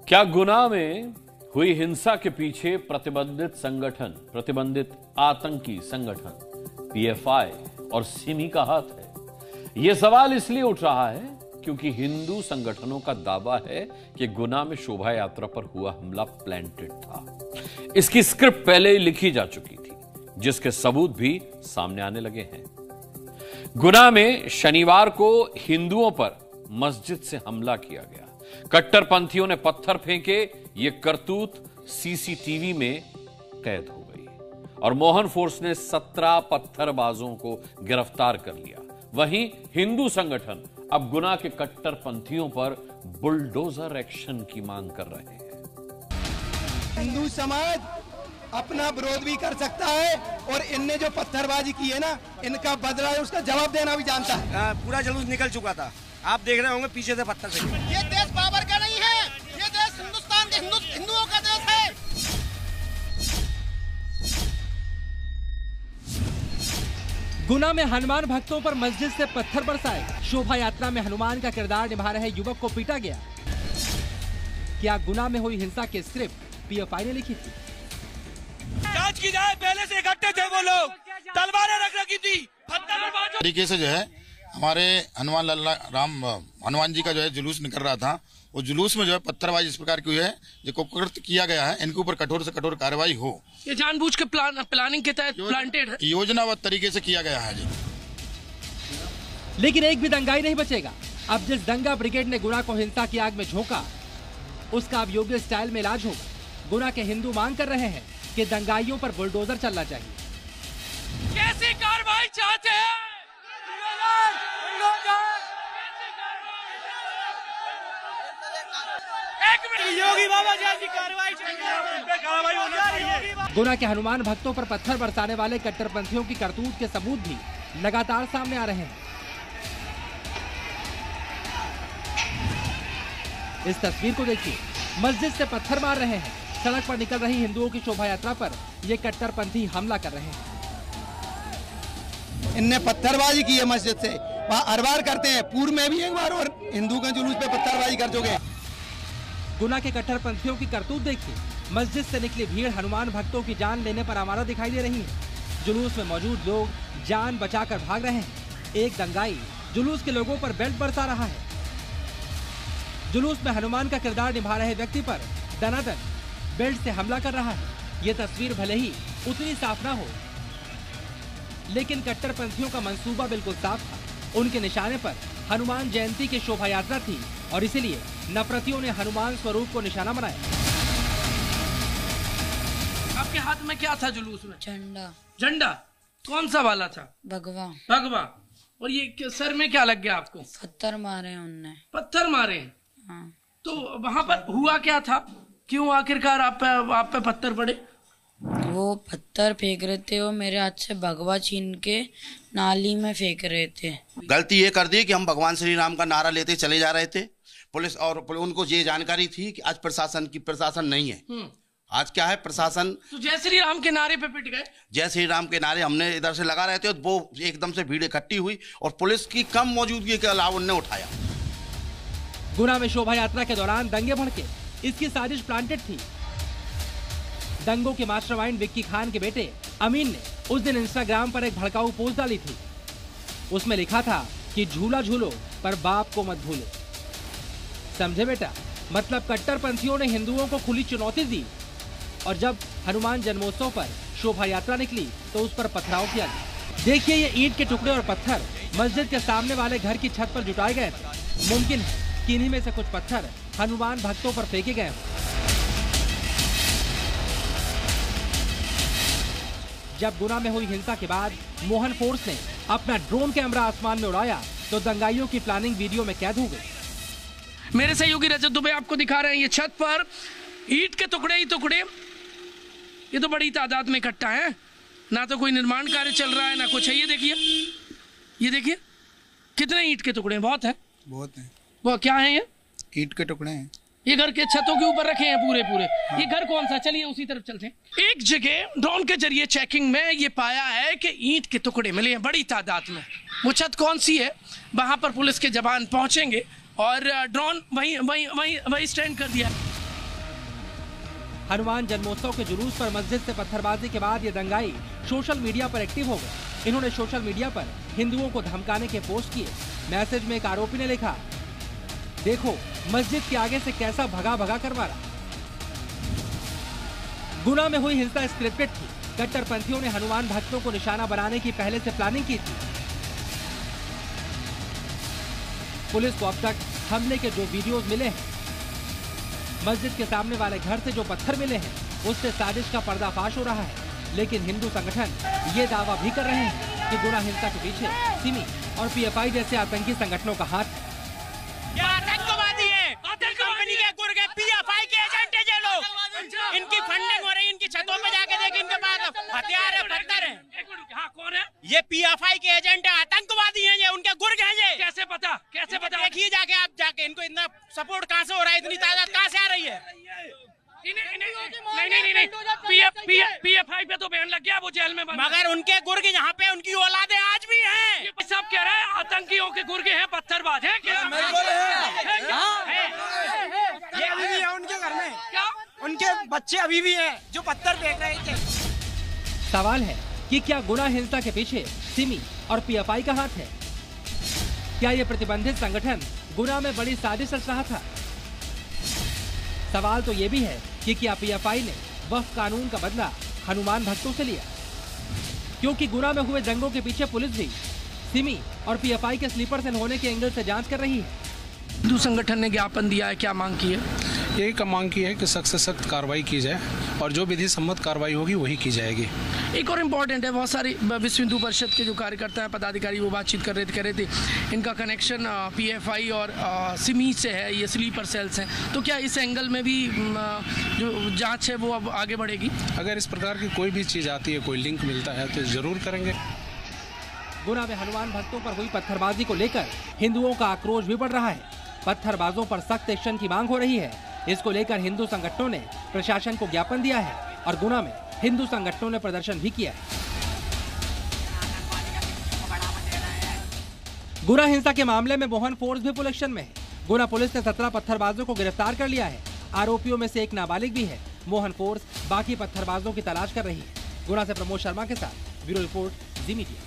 क्या गुना में हुई हिंसा के पीछे प्रतिबंधित आतंकी संगठन पीएफआई और सिमी का हाथ है? यह सवाल इसलिए उठ रहा है क्योंकि हिंदू संगठनों का दावा है कि गुना में शोभा यात्रा पर हुआ हमला प्लांटेड था। इसकी स्क्रिप्ट पहले ही लिखी जा चुकी थी, जिसके सबूत भी सामने आने लगे हैं। गुना में शनिवार को हिंदुओं पर मस्जिद से हमला किया गया। कट्टरपंथियों ने पत्थर फेंके। ये करतूत सीसीटीवी में कैद हो गई और मोहन फोर्स ने 17 पत्थरबाजों को गिरफ्तार कर लिया। वहीं हिंदू संगठन अब गुना के कट्टरपंथियों पर बुलडोजर एक्शन की मांग कर रहे हैं। हिंदू समाज अपना विरोध भी कर सकता है और इनने जो पत्थरबाजी की है ना, इनका बदला है, उसका जवाब देना भी जानता है। पूरा जुलूस निकल चुका था, आप देख रहे होंगे पीछे से पत्थर से। ये देश बाबर का नहीं है, ये देश हिंदुस्तान के हिंदुओं का देश है। गुना में हनुमान भक्तों पर मस्जिद से पत्थर बरसाए। शोभा यात्रा में हनुमान का किरदार निभा रहे युवक को पीटा गया। क्या गुना में हुई हिंसा की स्क्रिप्ट पीएफआई ने लिखी थी? जांच की जाए, पहले से इकट्ठे थे वो लोग, तलवारें रख रखी थी, तरीके से जो है हमारे हनुमान जी का जो है जुलूस निकल रहा था। वो जुलूस में जो है पत्थरबाजी इस प्रकार की हुई है जो कुकृत्य किया गया है। इनके ऊपर कठोर से कठोर कार्रवाई हो। ये जानबूझ के प्लानिंग के तहत प्लांटेड है, योजनाबद्ध तरीके से किया गया है जी। लेकिन एक भी दंगाई नहीं बचेगा। अब जिस दंगा ब्रिगेड ने गुना को हिंसा की आग में झोंका, उसका अब योग्य स्टाइल में इलाज होगा। गुना के हिंदू मांग कर रहे हैं कि दंगाइयों पर बुलडोजर चलना चाहिए। कैसी कार्रवाई चाहते हैं? योगी बाबा जैसी कार्रवाई चाहिए। गुना के हनुमान भक्तों पर पत्थर बरसाने वाले कट्टरपंथियों की करतूत के सबूत भी लगातार सामने आ रहे हैं। इस तस्वीर को देखिए, मस्जिद से पत्थर मार रहे हैं। सड़क पर निकल रही हिंदुओं की शोभा यात्रा पर ये कट्टरपंथी हमला कर रहे हैं। इनने पत्थरबाजी की है मस्जिद से, वहाँ हर बार करते हैं। पूर्व में भी एक बार और हिंदू के जुलूस पे पत्थरबाजी कर चुके हैं। गुना के कट्टरपंथियों की करतूत देखिए। मस्जिद से निकली भीड़ हनुमान भक्तों की जान लेने पर आमादा दिखाई दे रही है। जुलूस में मौजूद लोग जान बचाकर भाग रहे हैं। एक दंगाई जुलूस के लोगों पर बेल्ट बरसा रहा है। जुलूस में हनुमान का किरदार निभा रहे व्यक्ति पर दनादन बेल्ट से हमला कर रहा है। ये तस्वीर भले ही उतनी साफ ना हो, लेकिन कट्टरपंथियों का मंसूबा बिल्कुल साफ था। उनके निशाने पर हनुमान जयंती की शोभा यात्रा थी और इसीलिए नफरतियों ने हनुमान स्वरूप को निशाना बनाया। आपके हाथ में क्या था जुलूस में? झंडा। झंडा कौन सा वाला था? भगवा। भगवा। और ये सर में क्या लग गया आपको? पत्थर मारे हैं उनने। पत्थर मारे हैं? हाँ। तो वहाँ पर हुआ क्या था? क्यों आखिरकार आप पे पत्थर पड़े? वो पत्थर फेंक रहे थे, वो मेरे हाथ से भगवा छीन के नाली में फेंक रहे थे। गलती ये कर दी कि हम भगवान श्री राम का नारा लेते चले जा रहे थे। पुलिस और उनको ये जानकारी थी कि आज प्रशासन नहीं है। आज क्या है, प्रशासन तो जय श्री राम के नारे पे पिट गए। जय श्री राम के नारे हमने इधर से लगा रहे थे, वो एकदम से भीड़ इकट्ठी हुई और पुलिस की कम मौजूदगी के अलावा उन्होंने उठाया। गुना में शोभा यात्रा के दौरान दंगे भड़के। इसकी साजिश प्लांटेड थी। दंगों के मास्टरमाइंड विक्की खान के बेटे अमीन ने उस दिन इंस्टाग्राम पर एक भड़काऊ पोस्ट डाली थी। उसमें लिखा था कि झूला झूलो पर बाप को मत भूलो। समझे बेटा, मतलब कट्टरपंथियों ने हिंदुओं को खुली चुनौती दी और जब हनुमान जन्मोत्सव पर शोभा यात्रा निकली तो उस पर पथराव किया गया। देखिए, ये ईंट के टुकड़े और पत्थर मस्जिद के सामने वाले घर की छत पर जुटाए गए थे। मुमकिन है कि इन्हीं में से कुछ पत्थर हनुमान भक्तों पर फेंके गए। जब गुना में हुई हिंसा के बाद मोहन फोर्स ने अपना ड्रोन कैमरा आसमान में उड़ाया तो दंगाइयों की प्लानिंग वीडियो में कैद हो गई। मेरे सहयोगी रजत दुबे आपको दिखा रहे हैं, ये छत पर ईंट के टुकड़े ही टुकड़े, ये तो बड़ी तादाद में इकट्ठा है। ना तो कोई निर्माण कार्य चल रहा है ना कुछ है। ये देखिए कितने ईंट के टुकड़े हैं। बहुत है। वो क्या है? ये ईंट के टुकड़े हैं। ये घर के छतों के ऊपर रखे हैं पूरे। हाँ। ये घर कौन सा? चलिए उसी तरफ चलते हैं। एक जगह ड्रोन के जरिए चेकिंग में ये पाया है कि ईंट के टुकड़े मिले हैं बड़ी तादाद में। वो छत कौन सी है? वहां पर पुलिस के जवान पहुंचेंगे और ड्रोन वही स्टैंड कर दिया। हनुमान जन्मोत्सव के जुलूस पर मस्जिद से पत्थरबाजी के बाद ये दंगाई सोशल मीडिया पर एक्टिव हो गए। इन्होंने सोशल मीडिया पर हिंदुओं को धमकाने के पोस्ट किए। मैसेज में एक आरोपी ने लिखा, देखो मस्जिद के आगे से कैसा भगा भगा कर मारा। गुना में हुई हिंसा स्क्रिप्टेड थी। कट्टरपंथियों ने हनुमान भक्तों को निशाना बनाने की पहले से प्लानिंग की थी। पुलिस को अब तक हमले के जो वीडियोस मिले हैं, मस्जिद के सामने वाले घर से जो पत्थर मिले हैं, उससे साजिश का पर्दाफाश हो रहा है। लेकिन हिंदू संगठन ये दावा भी कर रहे हैं कि गुना हिंसा के पीछे सिमी और पीएफआई जैसे आतंकी संगठनों का हाथ है। ये आतंकवादी है, कंपनी के गुर्गे पीएफआई के एजेंट है ये लोग। इनकी फंडिंग हो रही है, इनकी छतों पे जाके देख, इनके पास हथियार है, पत्थर है। हाँ, कौन है? ये पीएफआई के एजेंट है, आतंकवादी हैं ये, उनके गुर्ग हैं ये। कैसे पता? देखिए जाके आप जाके, इनको इतना सपोर्ट कहाँ से हो रहा है, इतनी तादाद कहाँ से आ रही है? नहीं, पीएफआई पे तो बैन लग गया, वो जेल में बंद। मगर उनके गुर्ग यहाँ पे, उनकी औलादे आज भी हैं। सब कह रहे हैं आतंकियों के गुर्गे हैं, पत्थरबाज हैं। ये अभी भी है उनके घर में, क्या उनके बच्चे अभी भी हैं जो पत्थर फेंक रहे थे। सवाल है कि क्या गुना हिंसा के पीछे सिमी और पीएफआई का हाथ है? क्या ये प्रतिबंधित संगठन गुना में बड़ी साजिश रच रहा था? सवाल तो ये भी है कि क्या पीएफआई ने वक्फ कानून का बदला हनुमान भक्तों से लिया? क्योंकि गुना में हुए दंगों के पीछे पुलिस भी सिमी और पीएफआई के स्लीपर सेल होने के एंगल से जांच कर रही है। हिंदू संगठन ने ज्ञापन दिया है, क्या मांग की है? यही मांग की है कि सख्त से सख्त कार्रवाई की जाए और जो विधि सम्मत कार्रवाई होगी वही की जाएगी। एक और इम्पोर्टेंट है, बहुत सारी विश्व हिंदू परिषद के जो कार्यकर्ता हैं, पदाधिकारी, वो बातचीत कर रहे थे इनका कनेक्शन पीएफआई और सिमी से है, ये स्लीपर सेल्स हैं। तो क्या इस एंगल में भी जो जांच है वो अब आगे बढ़ेगी? अगर इस प्रकार की कोई भी चीज़ आती है, कोई लिंक मिलता है तो ज़रूर करेंगे। गुना में हनुमान भक्तों पर हुई पत्थरबाजी को लेकर हिंदुओं का आक्रोश भी बढ़ रहा है। पत्थरबाजों पर सख्त एक्शन की मांग हो रही है। इसको लेकर हिंदू संगठनों ने प्रशासन को ज्ञापन दिया है और गुना में हिंदू संगठनों ने प्रदर्शन भी किया है। गुना हिंसा के मामले में मोहन फोर्स भी पुलिस एक्शन में है। गुना पुलिस ने 17 पत्थरबाजों को गिरफ्तार कर लिया है। आरोपियों में से एक नाबालिग भी है। मोहन फोर्स बाकी पत्थरबाजों की तलाश कर रही है। गुना से प्रमोद शर्मा के साथ ब्यूरो रिपोर्ट जी मीडिया।